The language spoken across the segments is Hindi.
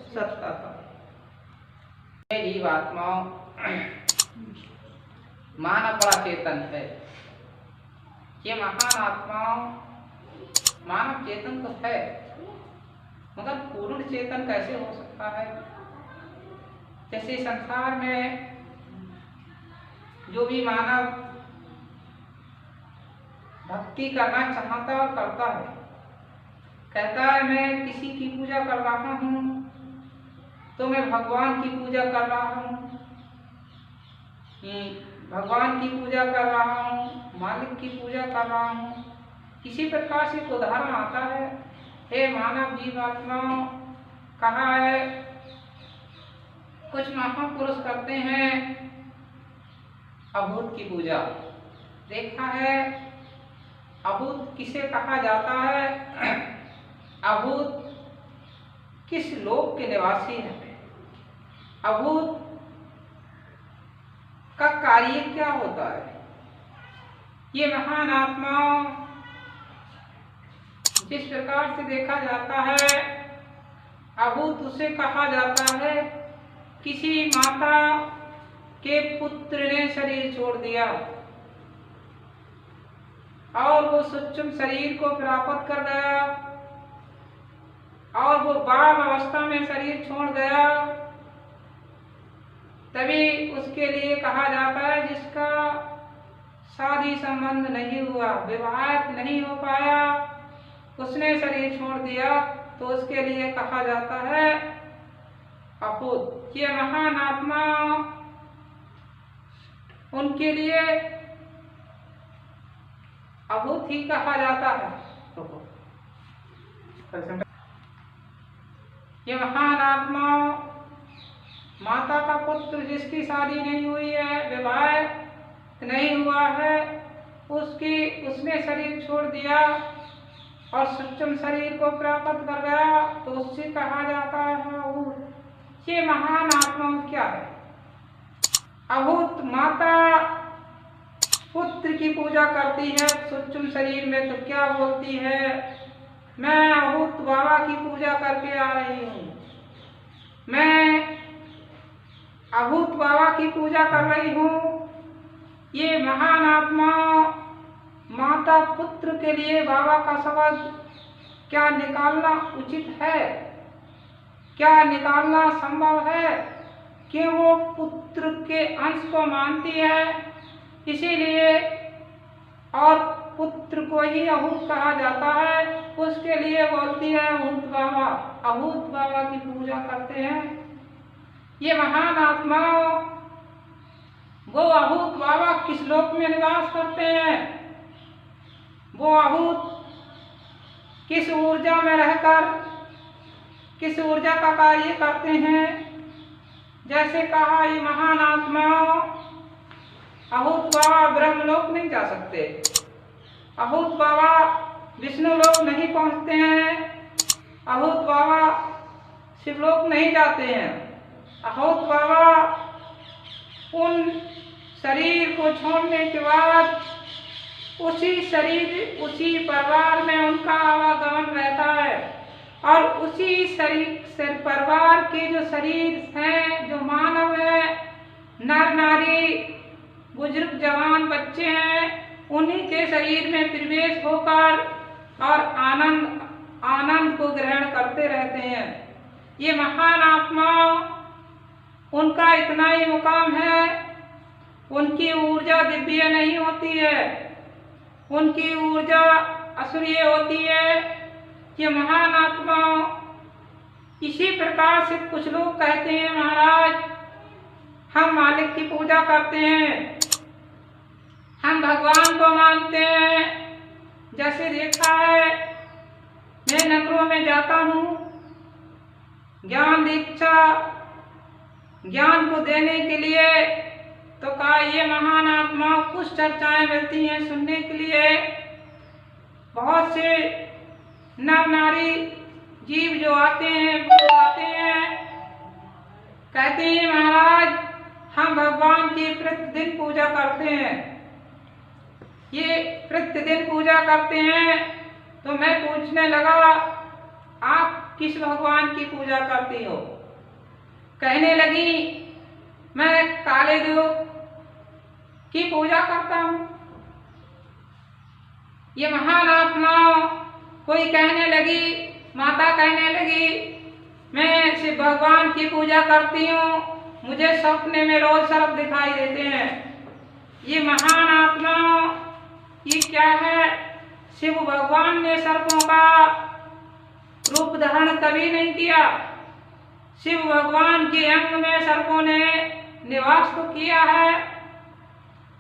सत्ता का। जीवात्माओं, मानव बड़ा चेतन है। ये महान आत्माओं मानव चेतन तो है, मगर पूर्ण चेतन कैसे हो सकता है? जैसे संसार में जो भी मानव भक्ति करना चाहता और करता है, कहता है मैं किसी की पूजा कर रहा हूँ तो मैं भगवान की पूजा कर रहा हूँ, भगवान की पूजा कर रहा हूँ, मालिक की पूजा कर रहा हूँ। इसी प्रकार से एक उदाहरण आता है, हे मानव जीवात्माओं, कहा है कुछ महापुरुष करते हैं अभूत की पूजा। देखा है अभूत किसे कहा जाता है? अभूत किस लोक के निवासी हैं? अभूत का कार्य क्या होता है? ये महान आत्माओं जिस प्रकार से देखा जाता है, अभूत उसे कहा जाता है किसी माता के पुत्र ने शरीर छोड़ दिया और वो सूक्ष्म शरीर को प्राप्त कर गया और वो बाल अवस्था में शरीर छोड़ गया, तभी उसके लिए कहा जाता है जिसका शादी संबंध नहीं हुआ, विवाह नहीं हो पाया, उसने शरीर छोड़ दिया, तो उसके लिए कहा जाता है अभूत। ये महान आत्मा, उनके लिए अभूत ही कहा जाता है। ये महान आत्मा माता का पुत्र जिसकी शादी नहीं हुई है, विवाह नहीं हुआ है, उसने शरीर छोड़ दिया और सूक्ष्म शरीर को प्राप्त कर गया, तो उससे कहा जाता है अभूत। ये महान आत्मा क्या है? अभूत माता पुत्र की पूजा करती है सूक्ष्म शरीर में, तो क्या बोलती है? मैं अभूत बाबा की पूजा करके आ रही हूँ, मैं अभूत बाबा की पूजा कर रही हूँ। ये महान आत्मा माता पुत्र के लिए बाबा का शब्द क्या निकालना उचित है? क्या निकालना संभव है कि वो पुत्र के अंश को मानती है, इसीलिए और पुत्र को ही अभूत कहा जाता है, उसके लिए बोलती है अभूत बाबा, अभूत बाबा की पूजा करते हैं। ये महान आत्मा वो अभूत बाबा किस लोक में निवास करते हैं? वो अभूत किस ऊर्जा में रहकर किस ऊर्जा का कार्य करते हैं? जैसे कहा ये महान आत्मा अभूत बाबा ब्रह्मलोक नहीं जा सकते, अभूत बाबा विष्णु लोक नहीं पहुंचते हैं, अभूत बाबा शिवलोक नहीं जाते हैं, अभूत बाबा उन शरीर को छोड़ने के बाद उसी शरीर उसी परिवार में उनका आवागमन रहता है और उसी शरीर परिवार के जो शरीर हैं, जो मानव है, नर नारी, बुजुर्ग जवान बच्चे हैं, उन्हीं के शरीर में प्रवेश होकर और आनंद को ग्रहण करते रहते हैं। ये महान आत्मा उनका इतना ही मुकाम है, उनकी ऊर्जा दिव्य नहीं होती है, उनकी ऊर्जा असुरीय होती है। ये महान आत्मा इसी प्रकार से कुछ लोग कहते हैं महाराज हम मालिक की पूजा करते हैं, हम भगवान को मानते हैं। जैसे देखा है मैं नगरों में जाता हूँ, ज्ञान दीक्षा ज्ञान को देने के लिए, तो कहा ये महान आत्मा कुछ चर्चाएं मिलती हैं सुनने के लिए। बहुत से नर नारी जीव जो आते हैं वो आते हैं, कहते हैं महाराज हम भगवान की प्रतिदिन पूजा करते हैं। ये प्रतिदिन पूजा करते हैं, तो मैं पूछने लगा आप किस भगवान की पूजा करती हो? कहने लगी, मैं काले देव की पूजा करता हूँ। ये महान आत्मा कोई कहने लगी, माता कहने लगी, मैं शिव भगवान की पूजा करती हूँ, मुझे सपने में रोज सर्प दिखाई देते हैं। ये महान आत्मा ये क्या है? शिव भगवान ने सर्पों का रूप धारण कभी नहीं किया। शिव भगवान के अंग में सर्पों ने निवास तो किया है।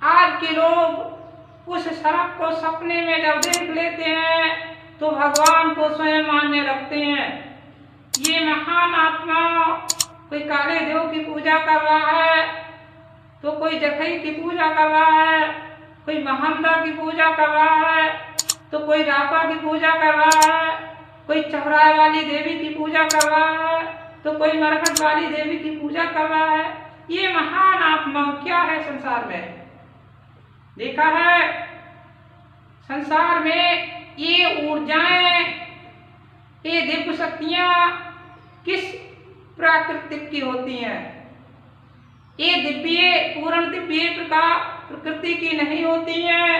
आज के लोग उस सर्प को सपने में जब देख लेते हैं तो भगवान को स्वयं मानने लगते हैं। ये महान आत्मा कोई काले देव की पूजा कर रहा है, तो कोई जखई की पूजा कर रहा है, कोई महंदा की पूजा कर रहा है, तो कोई रापा की पूजा कर रहा है, कोई चौराहे वाली देवी की पूजा कर रहा है, तो कोई मरकट वाली देवी की पूजा कर रहा है। ये महान आत्मा क्या है संसार में? देखा है संसार में ये ऊर्जाएं, ये दिव्य शक्तियां किस प्राकृतिक की होती हैं? ये दिव्य पूर्ण दिव्य प्रकार प्रकृति की नहीं होती हैं।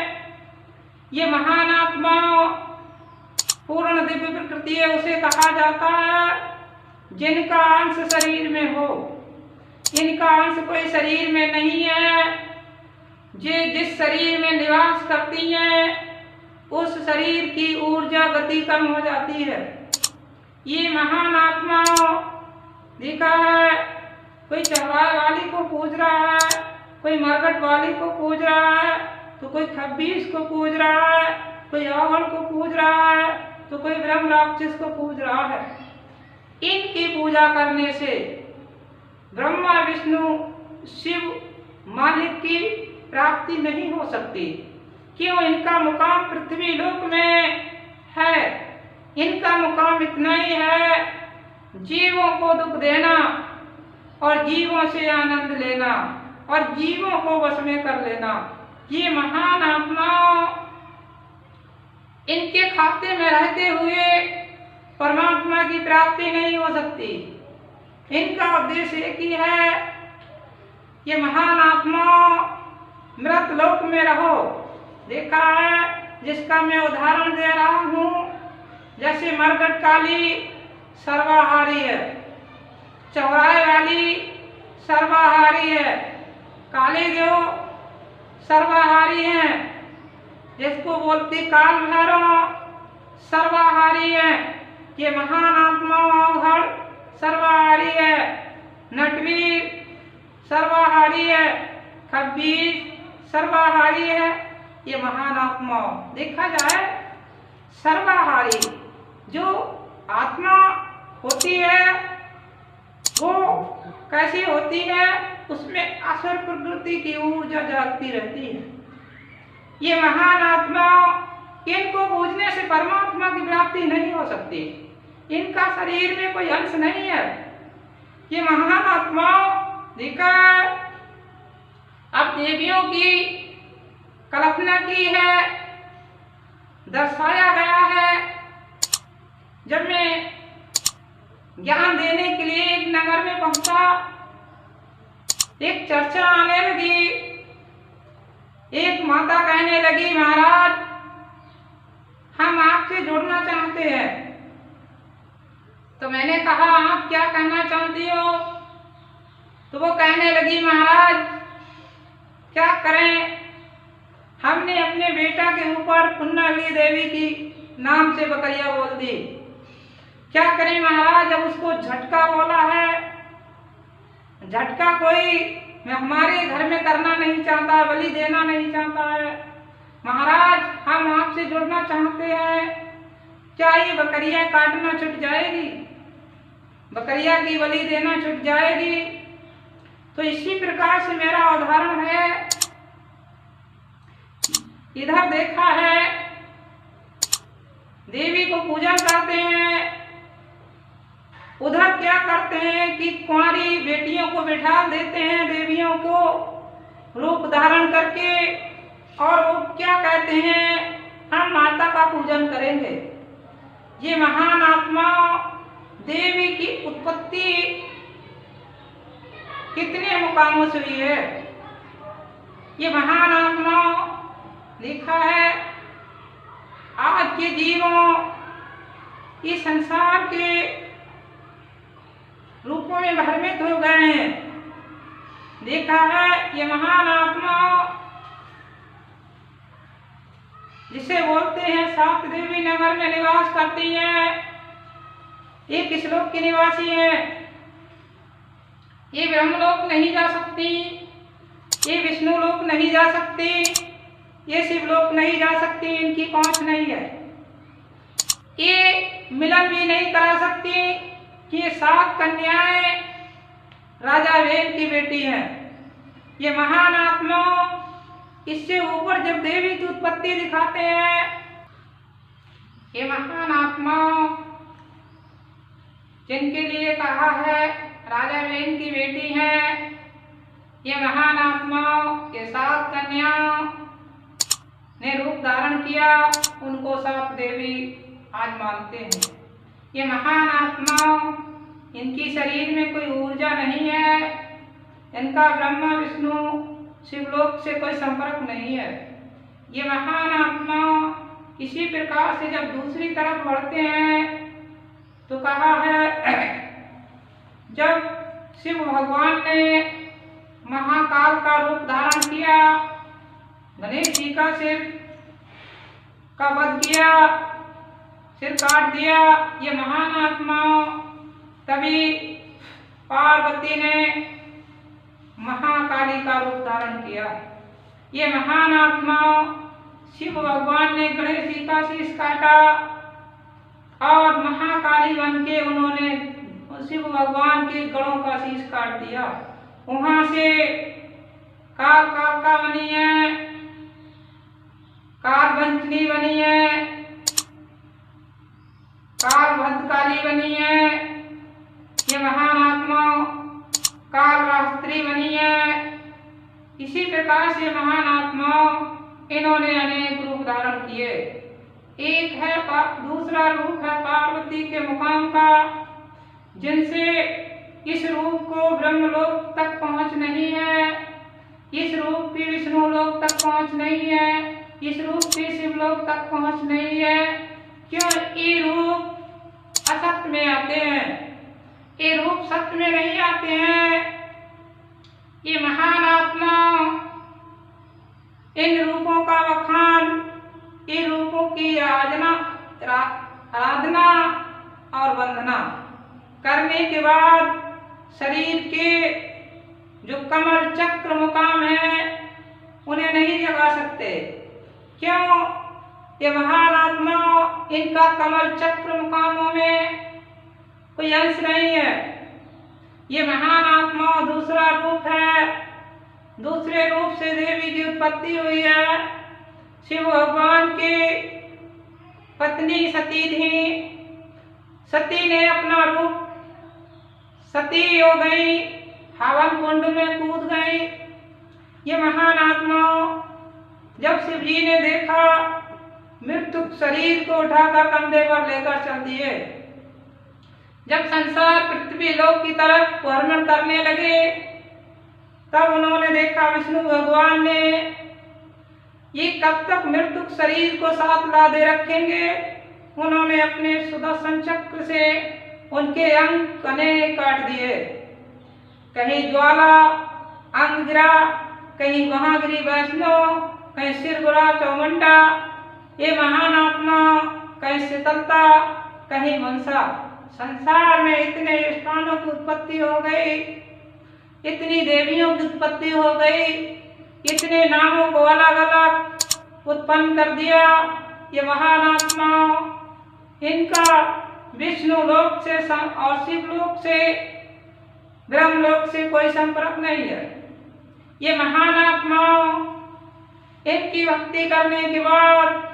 ये महान आत्मा पूर्ण दिव्य प्रकृति है, उसे कहा जाता है जिनका अंश शरीर में हो। इनका अंश कोई शरीर में नहीं है। जे जिस शरीर में निवास करती हैं उस शरीर की ऊर्जा गति कम हो जाती है। ये महान आत्मा देखा है, कोई चौराहे वाली को पूज रहा है, कोई मरकट वाली को पूज रहा है, तो कोई 26 को पूज रहा है, कोई रावण को पूज रहा है, तो कोई ब्रह्म राक्षस को पूज रहा है। इनकी पूजा करने से ब्रह्मा विष्णु शिव मालिक की प्राप्ति नहीं हो सकती। क्यों? इनका मुकाम पृथ्वी लोक में है। इनका मुकाम इतना ही है, जीवों को दुख देना और जीवों से आनंद लेना और जीवों को वश में कर लेना। ये महान आत्मा इनके खाते में रहते हुए परमात्मा की प्राप्ति नहीं हो सकती। इनका उद्देश्य एक ही है, ये महान आत्मा मृत लोक में रहो। देखा है जिसका मैं उदाहरण दे रहा हूँ, जैसे मरकट काली सर्वाहारी है, चौराहे वाली सर्वाहारी है, काली देव सर्वाहारी है, जिसको बोलती काल भैरव सर्वाहारी है। ये महान आत्मा हर सर्वाहारी है, नटवीर सर्वाहारी है, 26 सर्वाहारी है। ये महान आत्मा देखा जाए सर्वाहारी जो आत्मा होती है वो कैसी होती है? उसमें असुर प्रकृति की ऊर्जा जागती रहती है। ये महान आत्मा, इनको पूजने से परमात्मा की प्राप्ति नहीं हो सकती। इनका शरीर में कोई अंश नहीं है। ये महान आत्मा देखा अब देवियों की कल्पना की है, दर्शाया गया है। जब मैं ज्ञान देने के लिए एक नगर में पहुंचा, एक चर्चा आने लगी। एक माता कहने लगी, महाराज हम आपसे जुड़ना चाहते हैं। तो मैंने कहा आप क्या कहना चाहती हो? तो वो कहने लगी, महाराज क्या करें, हमने अपने बेटा के ऊपर पुन्नागिरी देवी की नाम से बकरिया बोल दी। क्या करें महाराज, जब उसको झटका बोला है। झटका कोई हमारे घर में करना नहीं चाहता, बलि देना नहीं चाहता है। महाराज हम आपसे जुड़ना चाहते हैं, क्या ये बकरिया काटना छूट जाएगी? बकरिया की बलि देना छूट जाएगी? तो इसी प्रकार से मेरा उदाहरण है। इधर देखा है देवी को पूजा करते हैं, उधर क्या करते हैं कि कुंवारी बेटियों को बिठा देते हैं देवियों को रूप धारण करके, और वो क्या कहते हैं हम माता का पूजन करेंगे। ये महान आत्मा देवी की उत्पत्ति कितने मुकामों से हुई है, ये महान आत्माओं लिखा है। आज के जीवों इस संसार के रूपों में भ्रमित हो गए हैं। देखा है ये महान आत्माओं जिसे बोलते हैं सात देवी नगर में निवास करती हैं, ये किस लोक की निवासी है। ये ब्रह्मलोक नहीं जा सकती, ये विष्णु लोक नहीं जा सकती, ये शिवलोक नहीं जा सकती, इनकी पहुंच नहीं है। ये मिलन भी नहीं करा सकती कि ये सात कन्याएं राजा वेद की बेटी हैं। ये महान आत्मा इससे ऊपर जब देवी की उत्पत्ति दिखाते हैं, ये महान आत्मा जिनके लिए कहा है राजा वेद की बेटी है, ये महान आत्मा ये सात कन्याओं ने रूप धारण किया, उनको सात देवी आज मानते हैं। ये महान आत्माओं इनकी शरीर में कोई ऊर्जा नहीं है, इनका ब्रह्मा विष्णु शिवलोक से कोई संपर्क नहीं है। ये महान आत्माओं इसी प्रकार से जब दूसरी तरफ बढ़ते हैं तो कहा है जब शिव भगवान ने महाकाल का रूप धारण किया, गणेश जी का सिर का वध किया, सिर काट दिया, ये महान आत्माओं तभी पार्वती ने महाकाली का रूप धारण किया। ये महान आत्माओं शिव भगवान ने गणेश जी का शीश काटा और महाकाली बन के उन्होंने शिव भगवान के गणों का शीश काट दिया। वहां से कालका बनी है, कालवंचनी बनी है, कालभद्रकाली बनी है, ये महान आत्मा कालरात्रि बनी है। इसी प्रकार से महान आत्माओं इन्होंने अनेक रूप धारण किए। एक है दूसरा रूप है पार्वती के मुकाम का, जिनसे इस रूप को ब्रह्मलोक तक पहुंच नहीं है, इस रूप की विष्णु लोक तक पहुंच नहीं है, इस रूप की शिवलोक तक पहुंच नहीं है। क्यों? ये रूप असत्य में आते हैं, ये रूप सत्य में नहीं आते हैं। ये महान आत्मा इन रूपों का बखान, इन रूपों की आराधना और वंदना करने के बाद शरीर के जो कमल चक्र मुकाम है उन्हें नहीं जगा सकते। क्यों? ये महान आत्मा इनका कमल चक्र मुकामों में कोई अंश नहीं है। ये महान आत्मा दूसरा रूप है, दूसरे रूप से देवी की उत्पत्ति हुई है। शिव भगवान की पत्नी सती थी, सती ने अपना रूप सती हो गई, हवन कुंड में कूद गई। ये महान आत्मा जब शिव जी ने देखा, मृत्यु शरीर को उठाकर कंधे पर लेकर चल दिए। जब संसार पृथ्वी लोक की तरफ भ्रमण करने लगे, तब उन्होंने देखा विष्णु भगवान ने ये कब तक मृत्यु शरीर को साथ लादे रखेंगे। उन्होंने अपने सुदर्शन चक्र से उनके अंग अनेक काट दिए, कहीं ज्वाला अंग गिरा, कहीं वहां गिरी वैष्णव, कहीं सिर गिरा चौमुंडा। ये महान आत्मा कहीं शीतलता, कहीं मनसा। संसार में इतने स्थानों की उत्पत्ति हो गई, इतनी देवियों की उत्पत्ति हो गई, इतने नामों को अलग अलग उत्पन्न कर दिया। ये महान आत्मा इनका विष्णु लोक से और शिवलोक से, ब्रह्मलोक से कोई संपर्क नहीं है। ये महान आत्मा इनकी भक्ति करने के बाद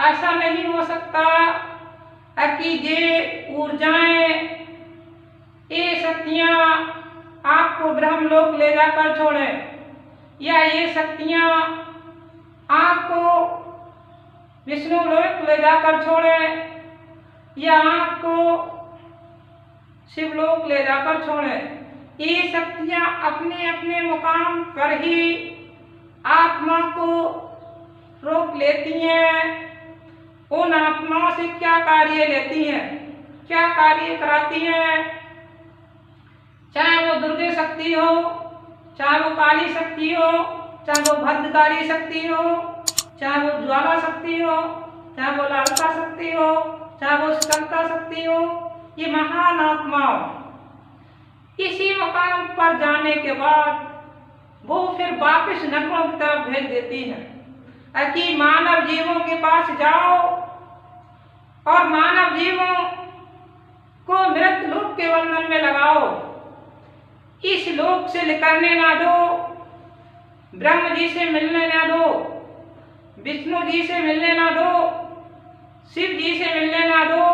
ऐसा नहीं हो सकता कि ये ऊर्जाएं, ये शक्तियां आपको ब्रह्मलोक ले जाकर छोड़े, या ये शक्तियां आपको विष्णु लोक ले जाकर छोड़े, या आपको शिवलोक ले जाकर छोड़ें। ये शक्तियां अपने अपने मुकाम पर ही आत्मा को रोक लेती हैं। उन आत्माओं से क्या कार्य लेती हैं, क्या कार्य कराती हैं, चाहे वो दुर्गे शक्ति हो, चाहे वो काली शक्ति हो, चाहे वो भद्रकाली शक्ति हो, चाहे वो ज्वाला शक्ति हो, चाहे वो लालसा शक्ति हो, चाहे वो स्कंदा शक्ति हो, ये महान आत्माओं इसी मुकाम पर जाने के बाद वो फिर वापस नरकों की तरफ भेज देती हैं कि मानव जीवों के पास जाओ और मानव जीवों को मृत लोक के बंधन में लगाओ, इस लोक से निकलने ना दो, ब्रह्म जी से मिलने ना दो, विष्णु जी से मिलने ना दो, शिव जी से मिलने ना दो।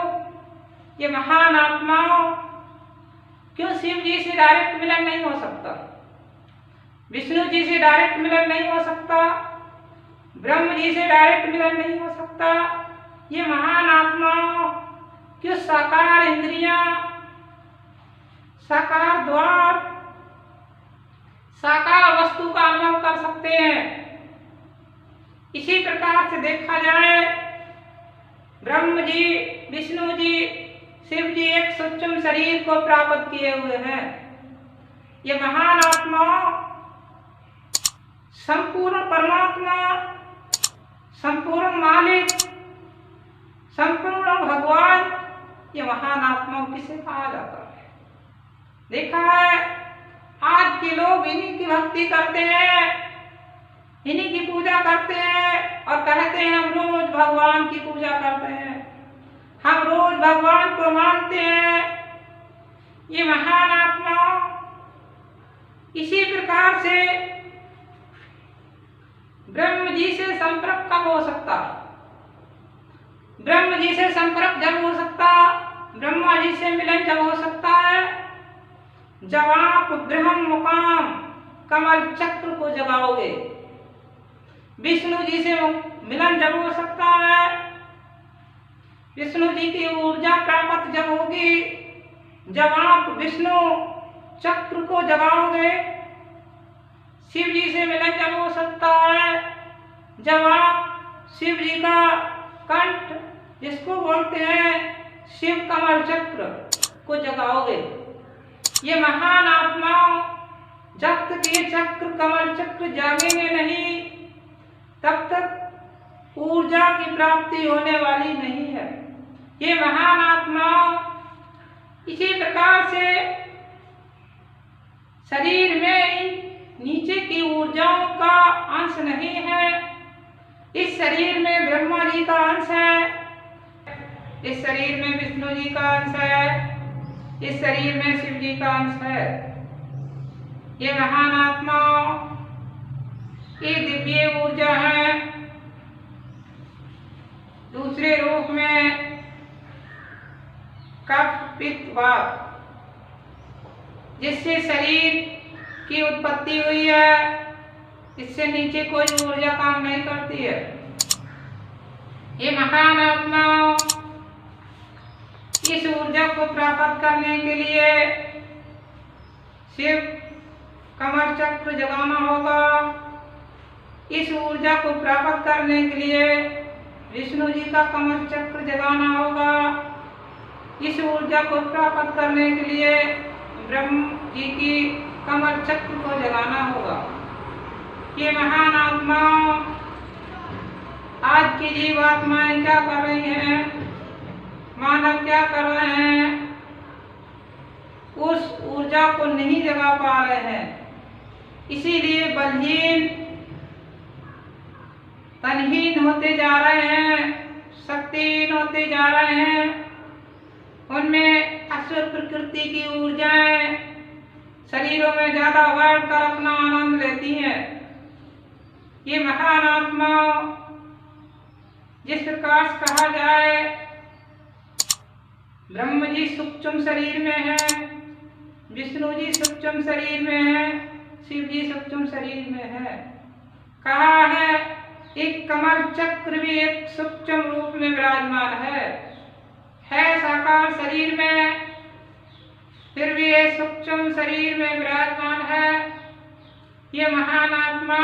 ये महान आत्माओं, क्यों शिव जी से डायरेक्ट मिलन नहीं हो सकता, विष्णु जी से डायरेक्ट मिलन नहीं हो सकता, ब्रह्म जी से डायरेक्ट मिलन नहीं हो सकता। ये महान आत्माओं क्यों साकार इंद्रियां, साकार द्वार, साकार वस्तु का अनुभव कर सकते हैं। इसी प्रकार से देखा जाए ब्रह्म जी, विष्णु जी, शिव जी एक सूक्ष्म शरीर को प्राप्त किए हुए हैं। ये महान आत्मा संपूर्ण परमात्मा, संपूर्ण मालिक, संपूर्ण भगवान, ये महान आत्माओं किसे कहा जाता है? देखा है आज के लोग इन्हीं की भक्ति करते हैं, इन्हीं की पूजा करते हैं और कहते हैं हम रोज भगवान की पूजा करते हैं, हम रोज भगवान को मानते हैं। ये महान आत्मा इसी प्रकार से ब्रह्म जी से संपर्क कब हो सकता? ब्रह्म जी से संपर्क जब हो सकता, ब्रह्मा जी से मिलन जब हो सकता है जब आप ब्रह्म मुकाम कमल चक्र को जगाओगे। विष्णु जी से मिलन जब हो सकता है, विष्णु जी की ऊर्जा प्राप्त जब होगी जब आप विष्णु चक्र को जगाओगे। शिव जी से मिलन जब हो सकता है जब आप शिव जी का कंठ, जिसको बोलते हैं शिव कमल चक्र, को जगाओगे। ये महान आत्माओं जब तक ये चक्र कमल चक्र जागेंगे नहीं तब तक ऊर्जा की प्राप्ति होने वाली नहीं है। ये महान आत्माओं इसी प्रकार से शरीर में नीचे की ऊर्जाओं का अंश नहीं है। इस शरीर में ब्रह्मा जी का अंश है, इस शरीर में विष्णु जी का अंश है, इस शरीर में शिव जी का अंश है। ये महान आत्माओं ये दिव्य ऊर्जा है। दूसरे रूप में कफ पित्त वात, जिससे शरीर की उत्पत्ति हुई है, इससे नीचे कोई ऊर्जा काम नहीं करती है। ये महान आत्माओं इस ऊर्जा को प्राप्त करने के लिए शिव कमल चक्र जगाना होगा। इस ऊर्जा को प्राप्त करने के लिए विष्णु जी का कमल चक्र जगाना होगा। इस ऊर्जा को प्राप्त करने के लिए ब्रह्म जी की कमल चक्र को जगाना होगा। ये महान आत्माओं आज की जीवात्माएं क्या कर रही हैं, मानव क्या कर रहे हैं, उस ऊर्जा को नहीं जगा पा रहे हैं। इसीलिए बलहीन तनहीन होते जा रहे हैं, शक्तिहीन होते जा रहे हैं। उनमें असुर प्रकृति की ऊर्जाएं शरीरों में ज्यादा बढ़ कर अपना आनंद लेती हैं। ये महान आत्मा जिस प्रकार से कहा जाए ब्रह्म जी सूक्ष्म शरीर में है, विष्णु जी सूक्ष्म शरीर में है, शिव जी सूक्ष्म शरीर में है। कहा है एक कमल चक्र भी एक सूक्ष्म रूप में विराजमान है साकार शरीर में, फिर भी ये सूक्ष्म शरीर में विराजमान है। ये महान आत्मा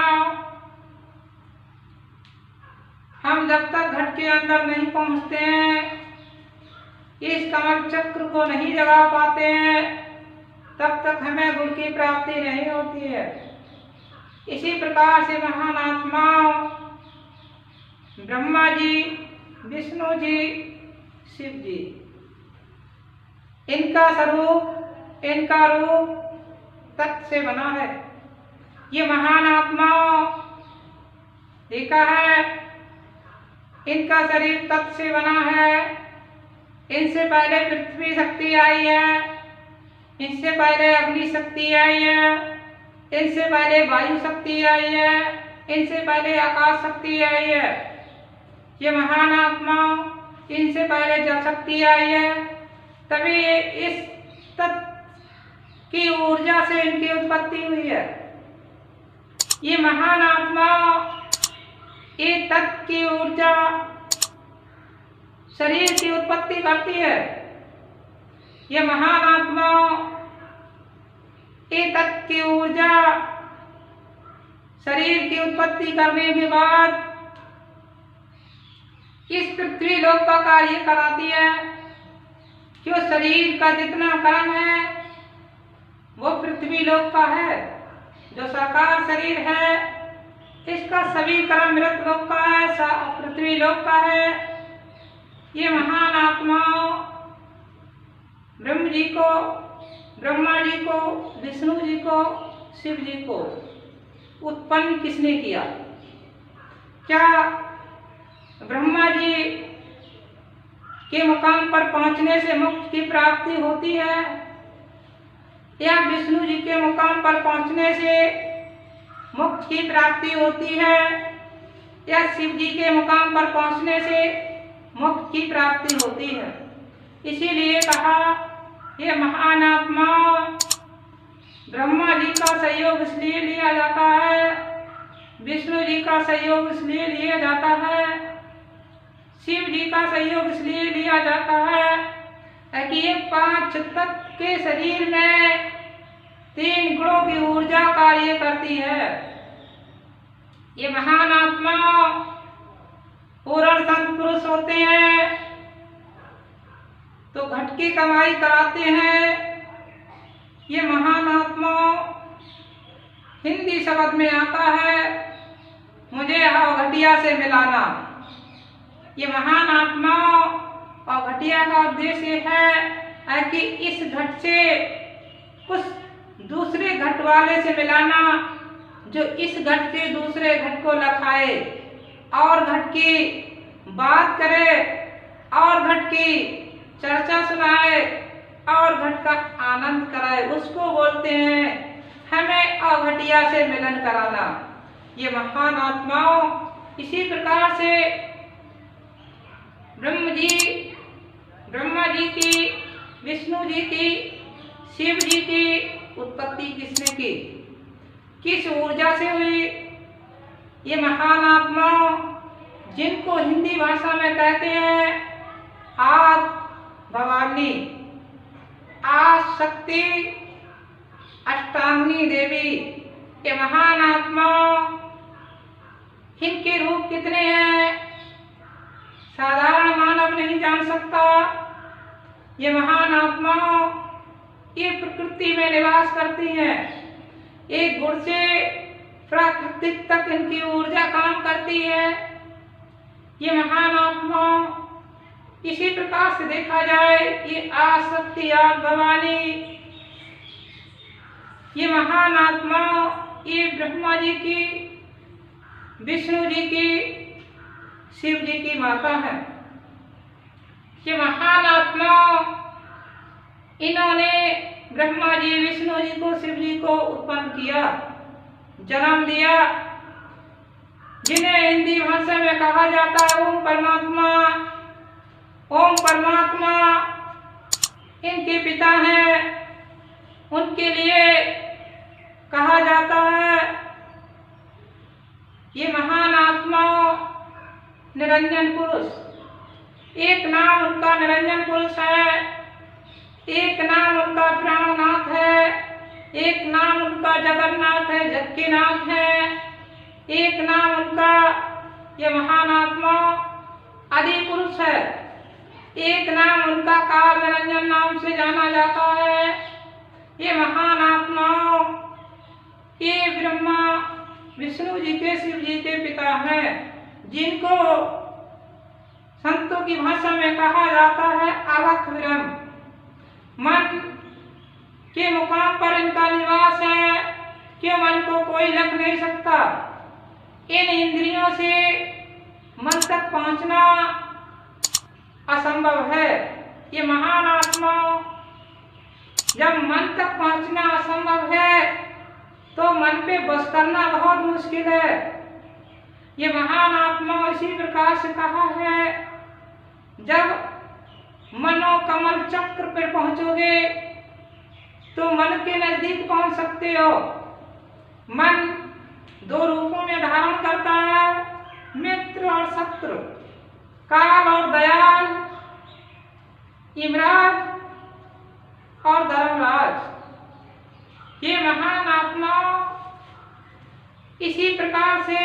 हम जब तक घट के अंदर नहीं पहुंचते हैं, इस कमल चक्र को नहीं जगा पाते हैं, तब तक हमें गुण की प्राप्ति नहीं होती है। इसी प्रकार से महान आत्मा ब्रह्मा जी, विष्णु जी, शिव जी, इनका स्वरूप, इनका रूप तत्व से बना है। ये महान आत्मा देखा है, इनका शरीर तत्व से बना है। इनसे पहले पृथ्वी शक्ति आई है, इनसे पहले अग्नि शक्ति आई है, इनसे पहले वायु शक्ति आई है, इनसे पहले आकाश शक्ति आई है। ये महान आत्मा, इनसे पहले जल शक्ति आई है। तभी इस तत्व की ऊर्जा से इनकी उत्पत्ति हुई है। ये महान आत्मा, ये तत्व की ऊर्जा शरीर की उत्पत्ति करती है। ये महान आत्मा, ये तत्व की ऊर्जा शरीर की उत्पत्ति करने के बाद इस पृथ्वी लोक का कार्य कराती है। क्यों? शरीर का जितना कर्म है वो पृथ्वी लोक का है। जो साकार शरीर है इसका सभी कर्म मृत लोक का है, पृथ्वी लोक का है। ये महान आत्मा ब्रह्म जी को, ब्रह्मा जी को, विष्णु जी को, शिव जी को उत्पन्न किसने किया? क्या ब्रह्मा जी के मुकाम पर पहुंचने से मोक्ष की प्राप्ति होती है, या विष्णु जी के मुकाम पर पहुंचने से मोक्ष की प्राप्ति होती है, या शिव जी के मुकाम पर पहुंचने से मोक्ष की प्राप्ति होती है? इसीलिए कहा ये महान आत्मा ब्रह्मा जी का सहयोग इसलिए लिया जाता है, विष्णु जी का सहयोग इसलिए लिया जाता है, शिव जी का सहयोग इसलिए लिया जाता है कि ये 5 तत्व के शरीर में 3 गुणों की ऊर्जा कार्य करती है। ये महान आत्मा पूर्ण संत पुरुष होते हैं तो घट की कमाई कराते हैं। ये महान आत्मा हिंदी शब्द में आता है, मुझे घटिया से मिलाना। ये महान आत्मा और घटिया का उद्देश्य है कि इस घट से उस दूसरे घट वाले से मिलाना जो इस घट से दूसरे घट को लखाए और घट की बात करे और घट की चर्चा सुनाए और घट का आनंद कराए, उसको बोलते हैं हमें अघटिया से मिलन कराना। ये महान आत्माओं इसी प्रकार से ब्रह्मा जी की, विष्णु जी की, शिव जी की उत्पत्ति किसने की? किस ऊर्जा से हुई? ये महान आत्मा जिनको हिंदी भाषा में कहते हैं आद भवानी, आशक्ति, अष्टांगिनी देवी। ये महान आत्मा, इनके रूप कितने हैं साधारण मानव नहीं जान सकता। ये महान आत्मा ये प्रकृति में निवास करती है, एक गुण से प्राकृतिक तक इनकी ऊर्जा काम करती है। ये महान आत्मा इसी प्रकार से देखा जाए, ये आशक्ति आद भवानी, ये महान आत्मा ये ब्रह्मा जी की, विष्णु जी की, शिव जी की माता है। ये महान आत्मा इन्होंने ब्रह्मा जी, विष्णु जी को, शिव जी को उत्पन्न किया, जन्म दिया, जिन्हें हिंदी भाषा में कहा जाता है ओम परमात्मा। ओम परमात्मा इनके पिता हैं, उनके लिए कहा जाता है ये महान आत्मा निरंजन पुरुष। एक नाम उनका निरंजन पुरुष है, एक नाम उनका प्राणनाथ है, एक नाम उनका जगन्नाथ है, जक्कीनाथ है, एक नाम उनका ये महान आत्मा आदि पुरुष है, एक नाम उनका काल निरंजन नाम से जाना जाता है। ये महान आत्माओं ये ब्रह्मा विष्णु जी के शिव जी के पिता हैं, जिनको संतों की भाषा में कहा जाता है अलख ब्रह्म। मन के मुकाम पर इनका निवास है, क्यों मन को कोई लग नहीं सकता। इन इंद्रियों से मन तक पहुंचना असंभव है। ये महान आत्मा जब मन तक पहुंचना असंभव है तो मन पे बस करना बहुत मुश्किल है। ये महान आत्मा इसी प्रकार से कहा है, जब मनोकमल चक्र पर पहुंचोगे तो मन के नजदीक पहुंच सकते हो। मन दो रूपों में धारण करता है, मित्र और शत्रु, काल और दयाल, यमराज और धर्मराज। ये महान आत्मा इसी प्रकार से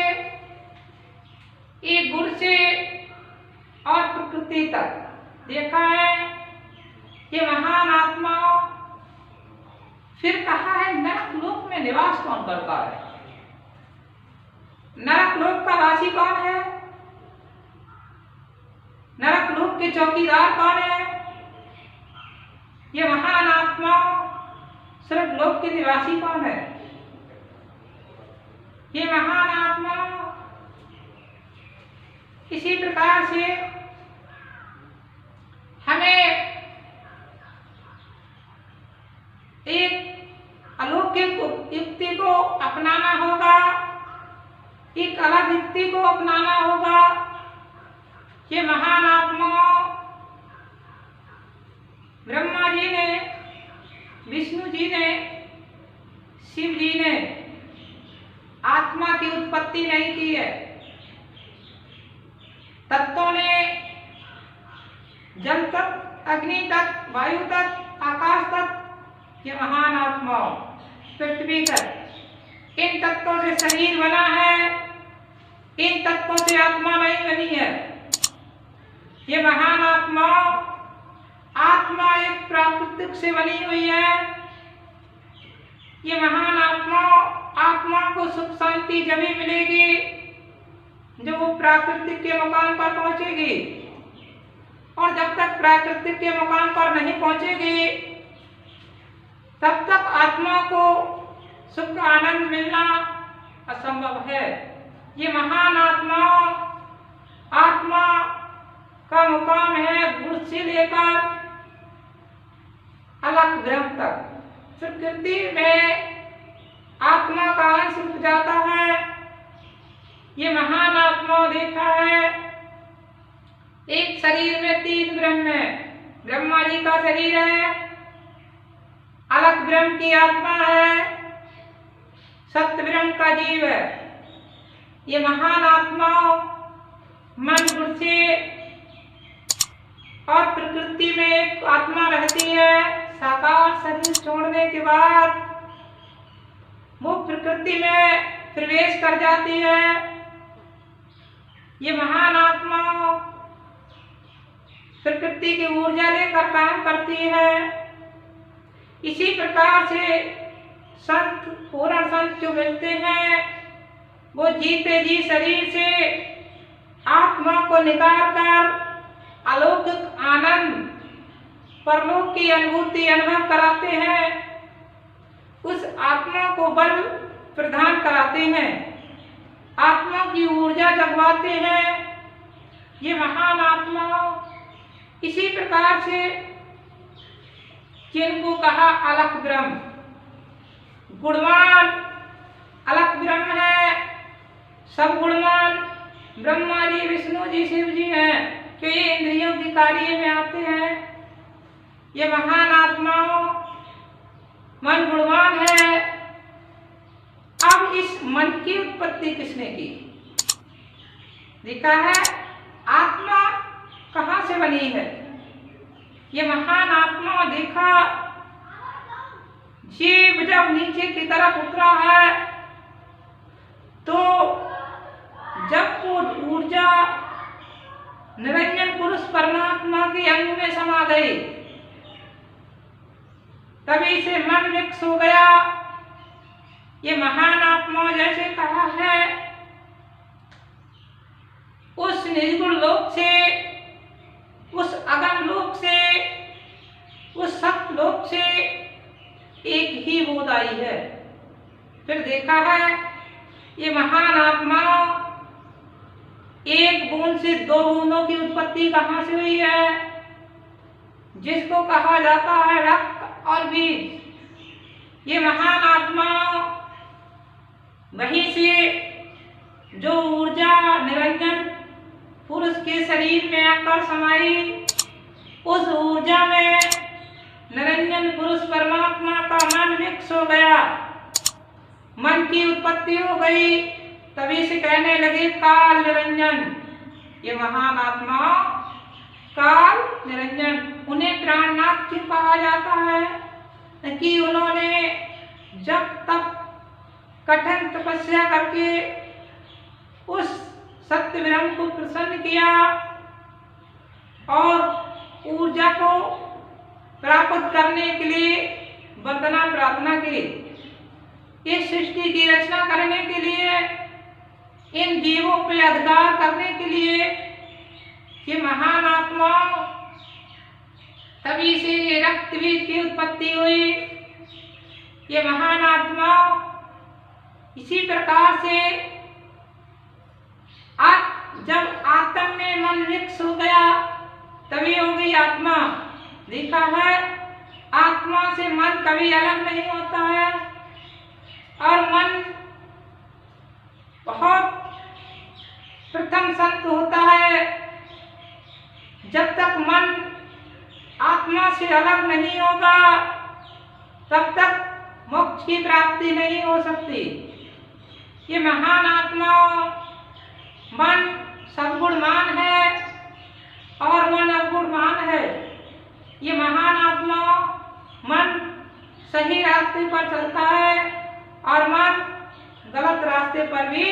एक गुण से और प्रकृति तक देखा है। ये महान आत्मा फिर कहा है नरक लोक में निवास कौन करता है। नरक लोक का वासी कौन है, नरक लोक के चौकीदार कौन है। ये महान आत्मा स्वर्ग लोक के निवासी कौन है। ये महान आत्मा इसी प्रकार से हमें एक अलौकिक युक्ति को अपनाना होगा, एक अलग युक्ति को अपनाना होगा। ये महान आत्मा ब्रह्मा जी ने, विष्णु जी ने, शिव जी ने आत्मा की उत्पत्ति नहीं की है। तत्वों ने जल तत्व, अग्नि तत्व, वायु तत्व, आकाश तत्व, ये महान आत्मा पृथ्वी तत्व, इन तत्वों से शरीर बना है, इन तत्वों से आत्मा नहीं बनी है। ये महान आत्मा, आत्मा एक प्राकृतिक से बनी हुई है। ये महान आत्मा, आत्मा को सुख शांति जब ही मिलेगी जब वो प्राकृतिक के मुकाम पर पहुंचेगी, और जब तक प्राकृतिक के मुकाम पर नहीं पहुंचेगी तब तक आत्मा को सुख आनंद मिलना असंभव है। ये महान आत्मा, आत्मा का मुकाम है गुण से लेकर अलग ब्रह्म तक। प्रकृति में आत्मा का अंश रुक जाता है। ये महान आत्मा देखा है, एक शरीर में तीन ब्रह्म है। ब्रह्मा जी का शरीर है, अलग ब्रह्म की आत्मा है, सत्य ब्रह्म का जीव है। ये महान आत्मा मन गुण से और प्रकृति में एक आत्मा रहती है। साकार शरीर छोड़ने के बाद वो प्रकृति में प्रवेश कर जाती है। ये महान आत्मा प्रकृति की ऊर्जा लेकर काम करती है। इसी प्रकार से संत, पूर्ण संत जो मिलते हैं वो जीते जी शरीर से आत्मा को निकाल कर अलौकिक आनंद, परलोक की अनुभूति अनुभव कराते हैं। उस आत्मा को बल प्रदान कराते हैं, आत्मा की ऊर्जा जगवाते हैं। ये महान आत्मा इसी प्रकार से जिनको कहा अलख ब्रह्म, गुणवान अलख ब्रह्म है। सब गुणवान ब्रह्मा जी, विष्णु जी, शिव जी हैं जो ये इंद्रियों के कार्य में आते हैं। ये महान आत्माओं मन गुणवान है। अब इस मन की उत्पत्ति किसने की देखा है। आत्मा कहाँ से बनी है, ये महान आत्मा देखा जीव जब नीचे की तरफ उतरा है तो जब वो ऊर्जा निरंजन पुरुष परमात्मा के अंग में समा गई, तभी से मन मिक्स हो गया। ये महान आत्मा जैसे कहा है उस निर्गुण लोक से, उस अगम लोक से, उस सत्य लोक से एक ही बोध आई है। फिर देखा है ये महान आत्मा एक बूंद से दो बूंदों की उत्पत्ति कहाँ से हुई है, जिसको कहा जाता है रक्त और बीज। ये महान आत्मा वहीं से जो ऊर्जा निरंजन पुरुष के शरीर में आकर समाई, उस ऊर्जा में निरंजन पुरुष परमात्मा का मन मिक्स हो गया, मन की उत्पत्ति हो गई। तभी से कहने लगे काल निरंजन। ये महान आत्मा काल निरंजन। उन्हें प्राणनाथ क्यों कहा जाता है कि उन्होंने जब तक कठिन तपस्या करके उस सत्य ब्रह्म को प्रसन्न किया और ऊर्जा को प्राप्त करने के लिए वंदना प्रार्थना की, इस सृष्टि की रचना करने के लिए, इन जीवों पे अधिकार करने के लिए ये महान आत्मा, तभी से ये रक्त बीज की उत्पत्ति हुई। ये महान आत्मा इसी प्रकार से जब आत्मा में मन मिक्स हो गया तभी हो गई आत्मा। देखा है आत्मा से मन कभी अलग नहीं होता है और मन बहुत प्रथम संत होता है। जब तक मन आत्मा से अलग नहीं होगा तब तक मोक्ष की प्राप्ति नहीं हो सकती। ये महान आत्मा मन सद्गुणमान है और मन अवगुणमान है। ये महान आत्मा मन सही रास्ते पर चलता है और मन गलत रास्ते पर भी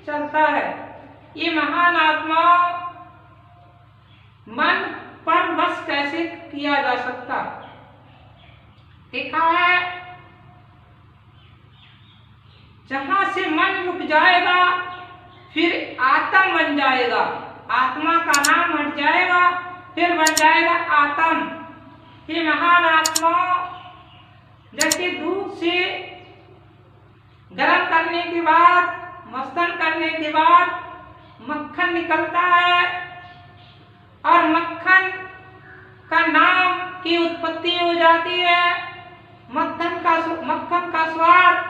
चलता है। ये महान आत्मा मन पर बस कैसे किया जा सकता। देखा है जहां से मन रुक जाएगा फिर आत्म बन जाएगा, आत्मा का नाम हट जाएगा फिर बन जाएगा आत्म। ये महान आत्मा जैसे दूध से गर्म करने के बाद, मस्तन करने के बाद मक्खन निकलता है और मक्खन का नाम की उत्पत्ति हो जाती है। मक्खन का स्वाद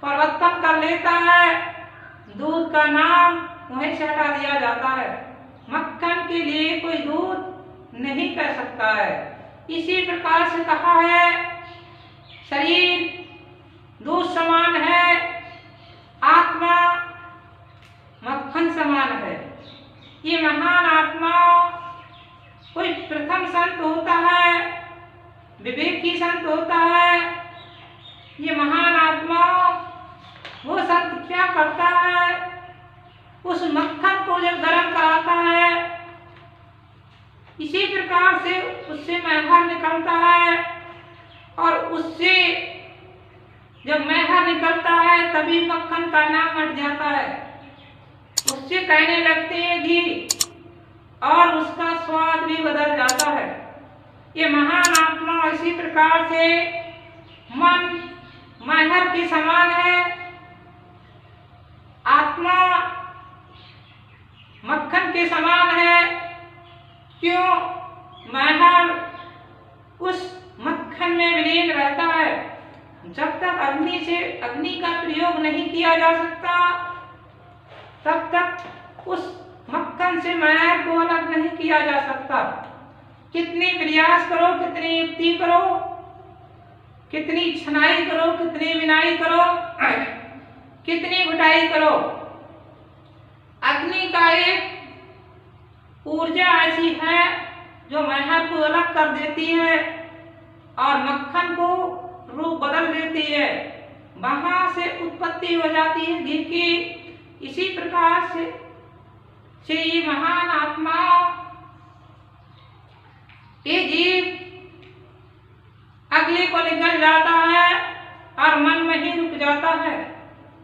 परिवर्तन कर लेता है, दूध का नाम वहीं से हटा दिया जाता है। मक्खन के लिए कोई दूध नहीं कह सकता है। इसी प्रकार से कहा है शरीर दूध समान है, आत्मा मक्खन समान है। ये महान आत्मा कोई प्रथम संत होता है, विवेकी संत होता है। ये महान आत्मा वो संत क्या करता है, उस मक्खन को जब गर्म कराता है इसी प्रकार से उससे मैहर निकलता है और उससे जब मैहर निकलता है तभी मक्खन का नाम हट जाता है। उससे कहने लगते हैं घी और उसका स्वाद भी बदल जाता है। ये महान आत्मा इसी प्रकार से मन मैहर के समान है, आत्मा मक्खन के समान है। क्यों? मैहर उस मक्खन में विलीन रहता है। जब तक अग्नि का प्रयोग नहीं किया जा सकता तब तक उस मक्खन से मैहर को अलग नहीं किया जा सकता। कितनी प्रयास करो, कितनी युक्ति करो, कितनी छनाई करो, कितनी विनाई करो, कितनी घुटाई करो, अग्नि का एक ऊर्जा ऐसी है जो महर को अलग कर देती है और मक्खन को रूप बदल देती है, वहां से उत्पत्ति हो जाती है घी की। इसी प्रकार से ये महान आत्मा, ये जीव अगले को निकल जाता है और मन में ही रुक जाता है,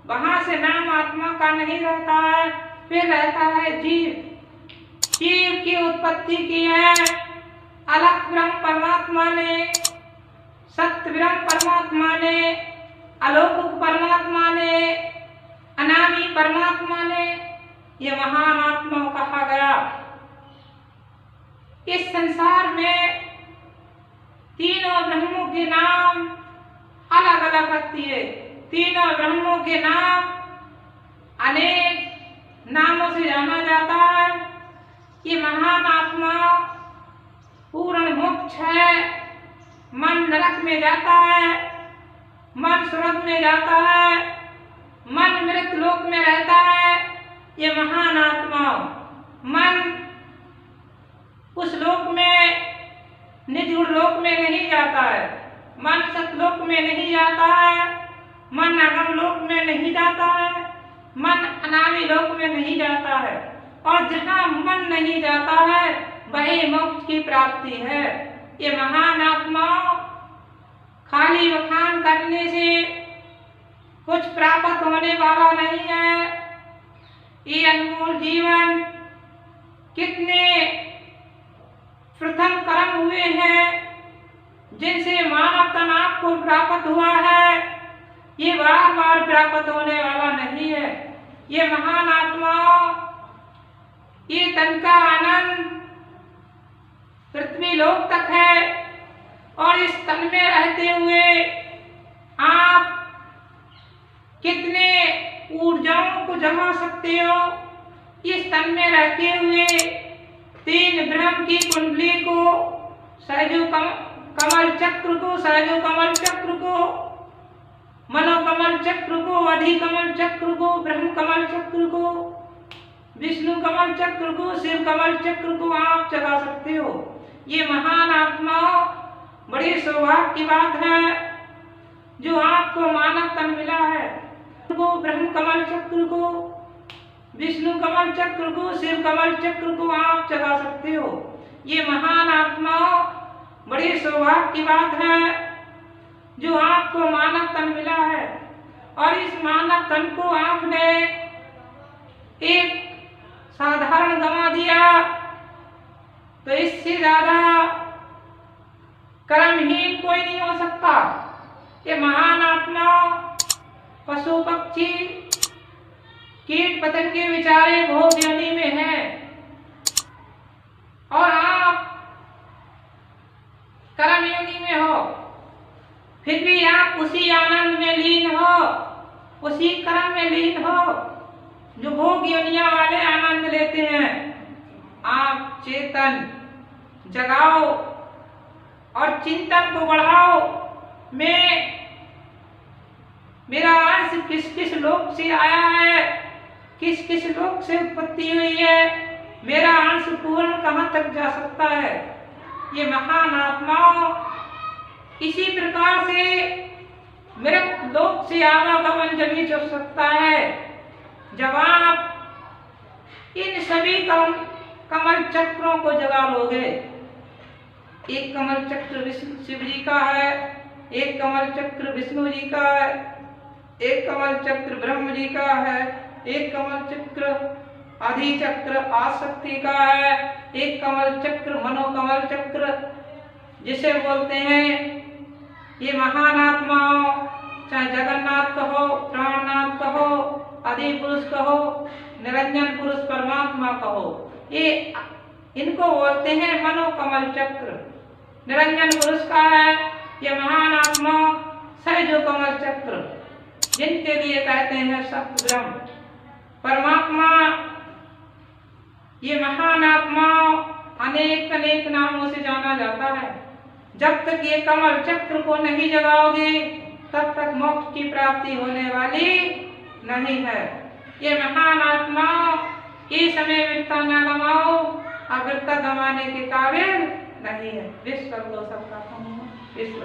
वहां से नाम आत्मा का नहीं रहता है, फिर रहता है जीव। जीव की उत्पत्ति की है अलग ब्रह्म परमात्मा ने, सत्य ब्रह्म परमात्मा ने, अलौकिक परमात्मा ने, अनामी परमात्मा ने, ये महान आत्मा कहा गया। इस संसार में तीनों ब्रह्मों के नाम अलग अलग रखती है। तीनों ब्रह्मों के नाम अनेक नामों से जाना जाता है। ये महान आत्मा पूर्ण मोक्ष है। मन नरक में जाता है, मन स्वर्ग में जाता है, मन मृत लोक में रहता है। ये महान आत्मा मन उस लोक में, निज लोक में नहीं जाता है, मन सतलोक में नहीं जाता है, मन अगम लोक में नहीं जाता है, मन अनामी लोक में नहीं जाता है। और जहाँ मन नहीं जाता है वही मोक्ष की प्राप्ति है। ये महान आत्मा खाली बखान करने से कुछ प्राप्त होने वाला नहीं है। ये अनमोल जीवन कितने प्रथम कर्म हुए हैं जिनसे मानव तनाव को प्राप्त हुआ है, ये बार बार प्राप्त होने वाला नहीं है। ये महान आत्मा, ये तन का आनंद पृथ्वी लोक तक है और इस तन में रहते हुए आप कितने ऊर्जाओं को जमा सकते हो। इस तन में रहते हुए तीन ब्रह्म की कुंडली को, सहजो कमल चक्र को, सहजो कमल चक्र को, मनोकमल चक्र को, अधिकमल चक्र को, ब्रह्म कमल चक्र को, विष्णु कमल चक्र को, शिव कमल चक्र को आप जगा सकते हो। ये महान आत्मा बड़ी सौभाग्य की बात है जो आपको मानव तन मिला है। को ब्रह्म कमल चक्र को, विष्णु कमल चक्र को, शिव कमल चक्र को आप जगा सकते हो। ये महान आत्मा बड़ी सौभाग्य की बात है जो आपको मानव तन मिला है। और इस मानव तन को आपने एक साधारण गंवा दिया तो इससे ज्यादा कर्महीन कोई नहीं हो सकता। ये महान आत्मा पशु पक्षी कीट पतंगे बेचारे भोग योनि में हैं और आप कर्म योनि में हो, फिर भी आप उसी आनंद में लीन हो, उसी कर्म में लीन हो जो भोग योनियां वाले आनंद लेते हैं। आप चेतन जगाओ और चिंतन को बढ़ाओ। मेरा अंश किस किस लोक से आया है, किस किस लोक से उत्पत्ति हुई है, मेरा अंश पूर्ण कहाँ तक जा सकता है। ये महान आत्मा इसी प्रकार से मृत लोक से आवागमन जभी हो सकता है जब आप इन सभी कमल चक्रों को जगा लोगे। एक कमल चक्र शिव जी का है, एक कमल चक्र विष्णु जी का है, एक कमल चक्र ब्रह्म जी का है, एक कमल चक्र आदि चक्र आसक्ति का है, एक कमल चक्र मनोकमल चक्र जिसे बोलते हैं। ये महान आत्मा चाहे जगन्नाथ कहो, प्राणनाथ कहो, आदि पुरुष कहो, निरंजन पुरुष परमात्मा कहो, ये इनको बोलते हैं मनोकमल चक्र। निरंजन पुरुष का है ये महान आत्मा सहजो कमल चक्र, जिनके लिए कहते हैं सत्य ब्रह्म परमात्मा। ये महान आत्मा अनेक अनेक नामों से जाना जाता है। जब तक ये कमल चक्र को नहीं जगाओगे तब तक मोक्ष की प्राप्ति होने वाली नहीं है। ये महान आत्मा ये समय मिलता न गवाओ अमृता गंवाने के काबिल नहीं है। विश्व सबका कहूँगा, विश्व